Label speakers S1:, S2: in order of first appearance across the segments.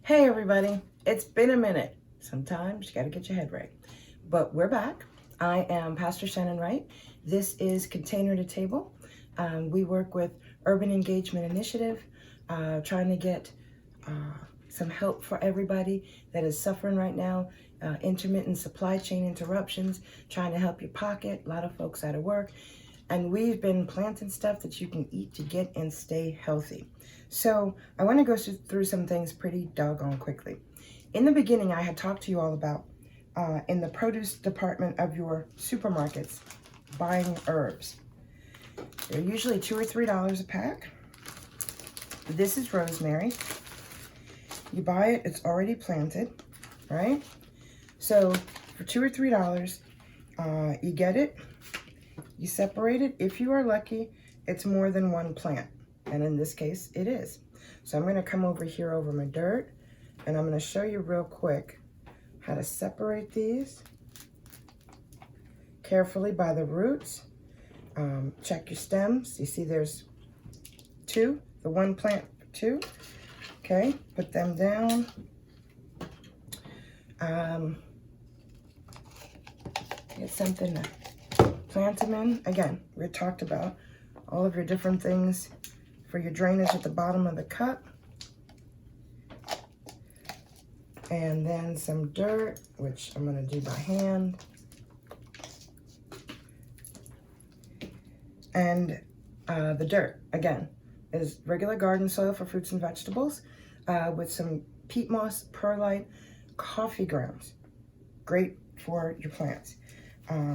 S1: Hey everybody, it's been a minute. Sometimes you gotta get your head right. But we're back. I am Pastor Shannon Wright. This is Container to Table. We work with Urban Engagement Initiative, trying to get some help for everybody that is suffering right now. Intermittent supply chain interruptions, trying to help your pocket, a lot of folks out of work. And we've been planting stuff that you can eat to get and stay healthy. So I want to go through some things pretty doggone quickly. In the beginning, I had talked to you all about in the produce department of your supermarkets, buying herbs. They're usually $2 or $3 a pack. This is rosemary. You buy it, it's already planted, right? So for $2 or $3, you get it, you separate it. If you are lucky, it's more than one plant. And in this case, it is. So I'm going to come over here over my dirt, and I'm going to show you real quick how to separate these carefully by the roots. Check your stems. You see there's two, the one plant for two. Okay, put them down. Get something to plant them in. Again, we talked about all of your different things for your drainage at the bottom of the cup. And then some dirt, which I'm going to do by hand. And the dirt, again, is regular garden soil for fruits and vegetables with some peat moss, perlite, coffee grounds. Great for your plants.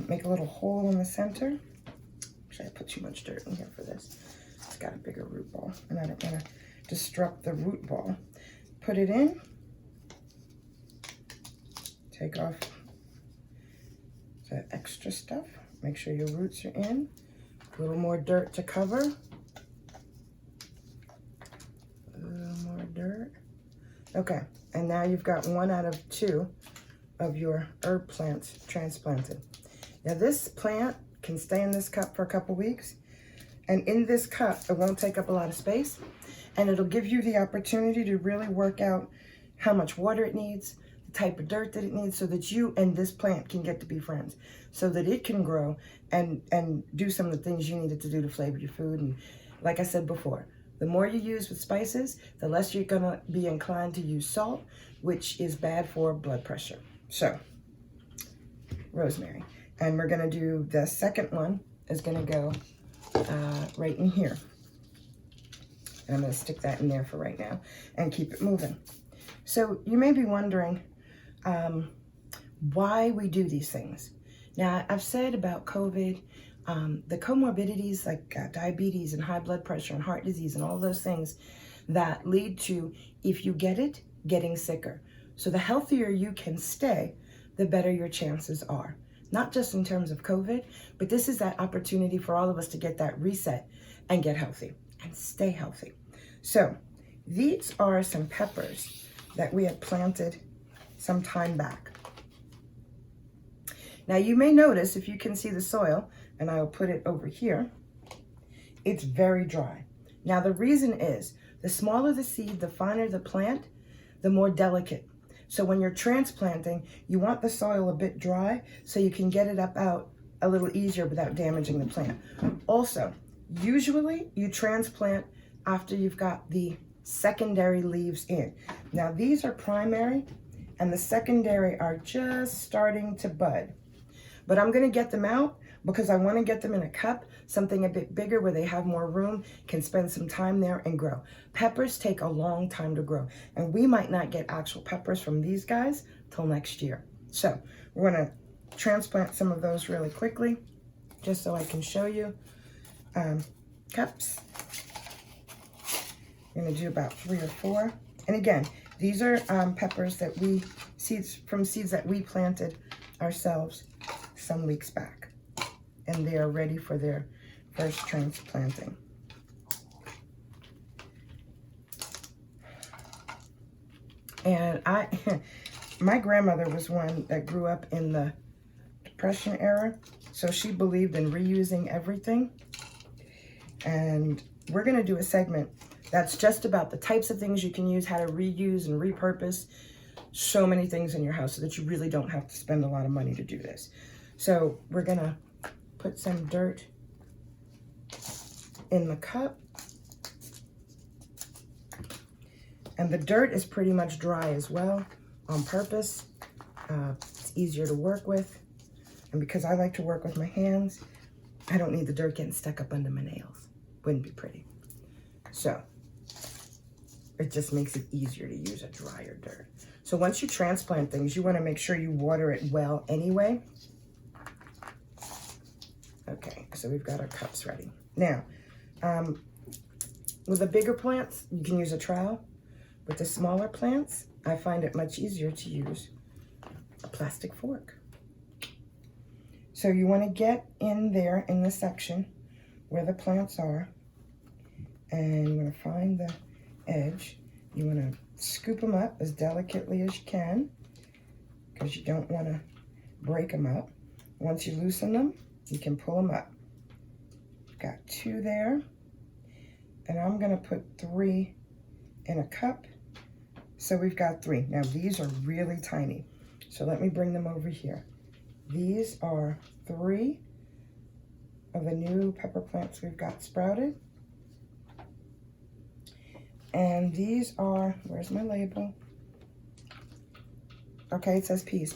S1: Make a little hole in the center. Actually, I put too much dirt in here for this. It's got a bigger root ball, and I don't want to disrupt the root ball. Put it in. Take off the extra stuff. Make sure your roots are in. A little more dirt to cover. A little more dirt. Okay, and now you've got 1 out of 2 of your herb plants transplanted. Now this plant can stay in this cup for a couple weeks. And in this cup, it won't take up a lot of space, and it'll give you the opportunity to really work out how much water it needs, the type of dirt that it needs, so that you and this plant can get to be friends, so that it can grow and do some of the things you needed to do to flavor your food. And like I said before, the more you use with spices, the less you're gonna be inclined to use salt, which is bad for blood pressure. So, rosemary. And we're gonna do the second one is gonna go right in here. And I'm going to stick that in there for right now and keep it moving. So you may be wondering why we do these things. Now, I've said about COVID, the comorbidities like diabetes and high blood pressure and heart disease and all those things that lead to, if you get it, getting sicker. So the healthier you can stay, the better your chances are. Not just in terms of COVID, but this is that opportunity for all of us to get that reset and get healthy and stay healthy. So these are some peppers that we had planted some time back. Now you may notice, if you can see the soil, and I'll put it over here, it's very dry. Now the reason is, the smaller the seed, the finer the plant, the more delicate. So when you're transplanting, you want the soil a bit dry so you can get it up out a little easier without damaging the plant. Also, usually you transplant after you've got the secondary leaves in. Now these are primary, and the secondary are just starting to bud. But I'm gonna get them out because I wanna get them in a cup, something a bit bigger where they have more room, can spend some time there and grow. Peppers take a long time to grow, and we might not get actual peppers from these guys till next year. So we're gonna transplant some of those really quickly, just so I can show you. Cups. I'm gonna do about 3 or 4. And again, these are peppers that seeds that we planted ourselves some weeks back, and they are ready for their first transplanting. And my grandmother was one that grew up in the Depression era, so she believed in reusing everything. And we're gonna do a segment That's just about the types of things you can use, how to reuse and repurpose so many things in your house so that you really don't have to spend a lot of money to do this. So we're gonna put some dirt in the cup. And the dirt is pretty much dry as well on purpose. It's easier to work with. And because I like to work with my hands, I don't need the dirt getting stuck up under my nails. Wouldn't be pretty. So it just makes it easier to use a drier dirt. So once you transplant things, you want to make sure you water it well anyway. Okay, so we've got our cups ready. Now, with the bigger plants, you can use a trowel. With the smaller plants, I find it much easier to use a plastic fork. So you want to get in there in the section where the plants are, and you want to find the edge. You want to scoop them up as delicately as you can because you don't want to break them up. Once you loosen them, you can pull them up. Got 2 there, and I'm going to put 3 in a cup. So we've got 3. Now these are really tiny. So let me bring them over here. These are 3 of the new pepper plants we've got sprouted. And these are, where's my label? Okay, it says peas.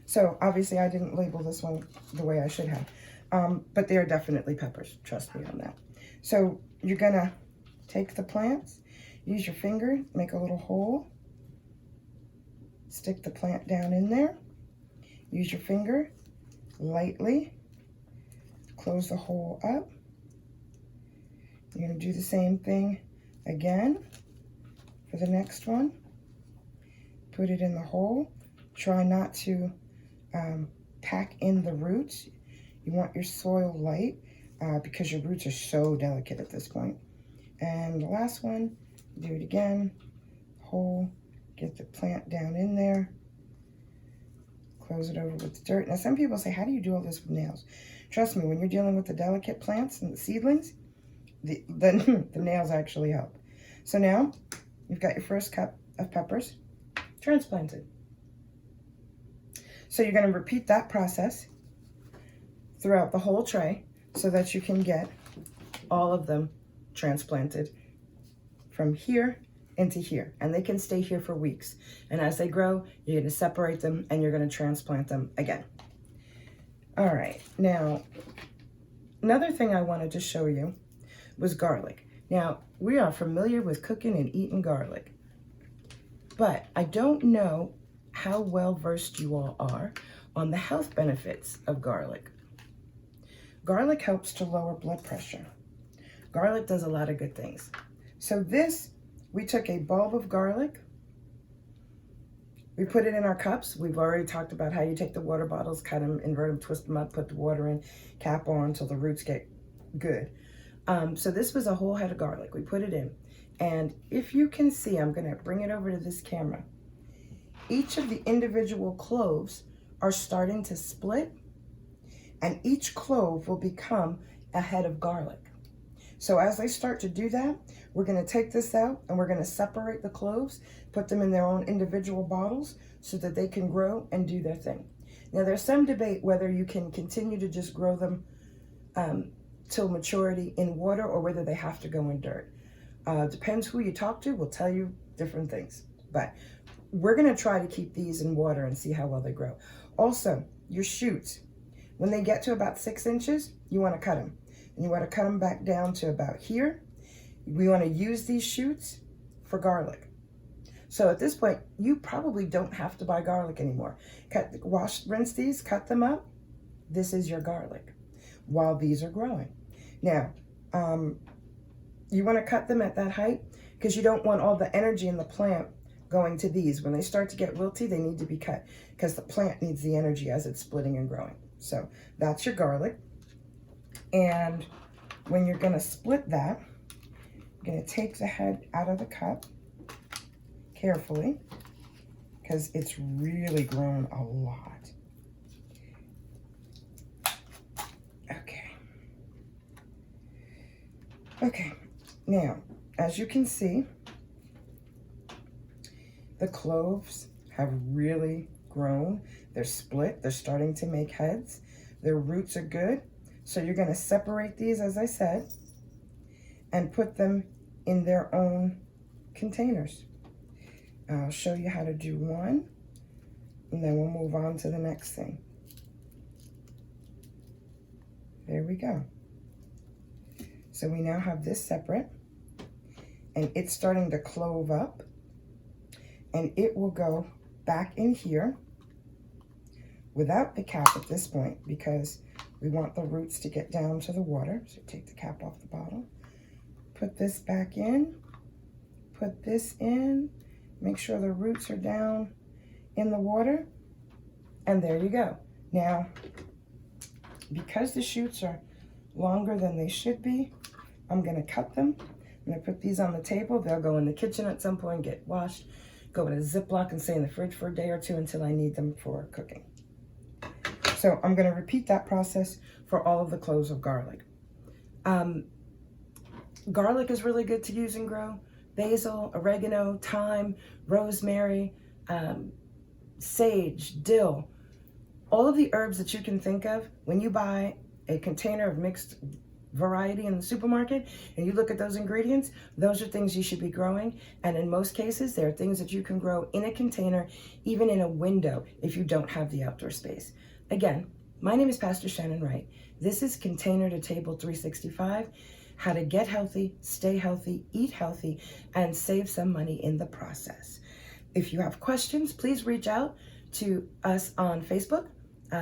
S1: So obviously I didn't label this one the way I should have. But they are definitely peppers, trust me on that. So you're gonna take the plants, use your finger, make a little hole, stick the plant down in there, use your finger, lightly, close the hole up. You're gonna do the same thing again for the next one. Put it in the hole. Try not to pack in the roots. You want your soil light because your roots are so delicate at this point. And the last one, do it again. Hole, get the plant down in there. Close it over with the dirt. Now some people say, how do you do all this with nails? Trust me, when you're dealing with the delicate plants and the seedlings, the nails actually help. So now you've got your first cup of peppers transplanted. So you're going to repeat that process throughout the whole tray so that you can get all of them transplanted from here into here. And they can stay here for weeks. And as they grow, you're going to separate them and you're going to transplant them again. All right. Now, another thing I wanted to show you was garlic. Now, we are familiar with cooking and eating garlic, but I don't know how well versed you all are on the health benefits of garlic. Garlic helps to lower blood pressure. Garlic does a lot of good things. So we took a bulb of garlic, we put it in our cups. We've already talked about how you take the water bottles, cut them, invert them, twist them up, put the water in, cap on until the roots get good. So this was a whole head of garlic. We put it in. And if you can see, I'm going to bring it over to this camera. Each of the individual cloves are starting to split, and each clove will become a head of garlic. So as they start to do that, we're going to take this out and we're going to separate the cloves, put them in their own individual bottles so that they can grow and do their thing. Now there's some debate whether you can continue to just grow them till maturity in water or whether they have to go in dirt. Depends who you talk to, will tell you different things. But we're going to try to keep these in water and see how well they grow. Also, your shoots, when they get to about 6 inches, you want to cut them. And you want to cut them back down to about here. We want to use these shoots for garlic. So at this point, you probably don't have to buy garlic anymore. Rinse these, cut them up. This is your garlic while these are growing. Now, you want to cut them at that height because you don't want all the energy in the plant going to these. When they start to get wilty, they need to be cut because the plant needs the energy as it's splitting and growing. So that's your garlic. And when you're going to split that, you're going to take the head out of the cup carefully because it's really grown a lot. Okay. Okay. Now, as you can see, the cloves have really grown. They're split. They're starting to make heads. Their roots are good. So you're going to separate these, as I said, and put them in their own containers. I'll show you how to do one, and then we'll move on to the next thing. There we go. So we now have this separate, and it's starting to clove up, and it will go back in here without the cap at this point because we want the roots to get down to the water. So take the cap off the bottle, put this back in, put this in, make sure the roots are down in the water, and there you go. Now, because the shoots are longer than they should be, I'm going to cut them. I'm going to put these on the table. They'll go in the kitchen at some point, get washed, go in a Ziploc and stay in the fridge for a day or two until I need them for cooking. So I'm going to repeat that process for all of the cloves of garlic. Garlic is really good to use and grow. Basil, oregano, thyme, rosemary, sage, dill. All of the herbs that you can think of, when you buy a container of mixed variety in the supermarket and you look at those ingredients, those are things you should be growing. And in most cases, there are things that you can grow in a container, even in a window, if you don't have the outdoor space. Again, my name is Pastor Shannon Wright. This is Container to Table 365, how to get healthy, stay healthy, eat healthy, and save some money in the process. If you have questions, please reach out to us on Facebook,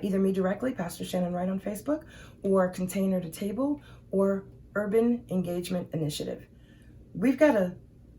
S1: either me directly, Pastor Shannon Wright on Facebook, or Container to Table, or Urban Engagement Initiative. We've got to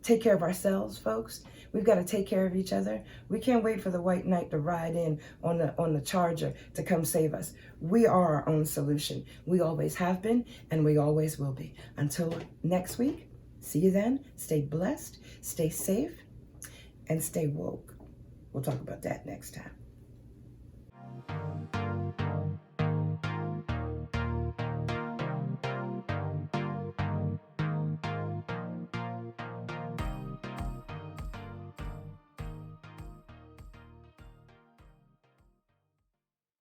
S1: take care of ourselves, folks. We've got to take care of each other. We can't wait for the white knight to ride in on the Charger to come save us. We are our own solution. We always have been, and we always will be. Until next week, see you then. Stay blessed, stay safe, and stay woke. We'll talk about that next time.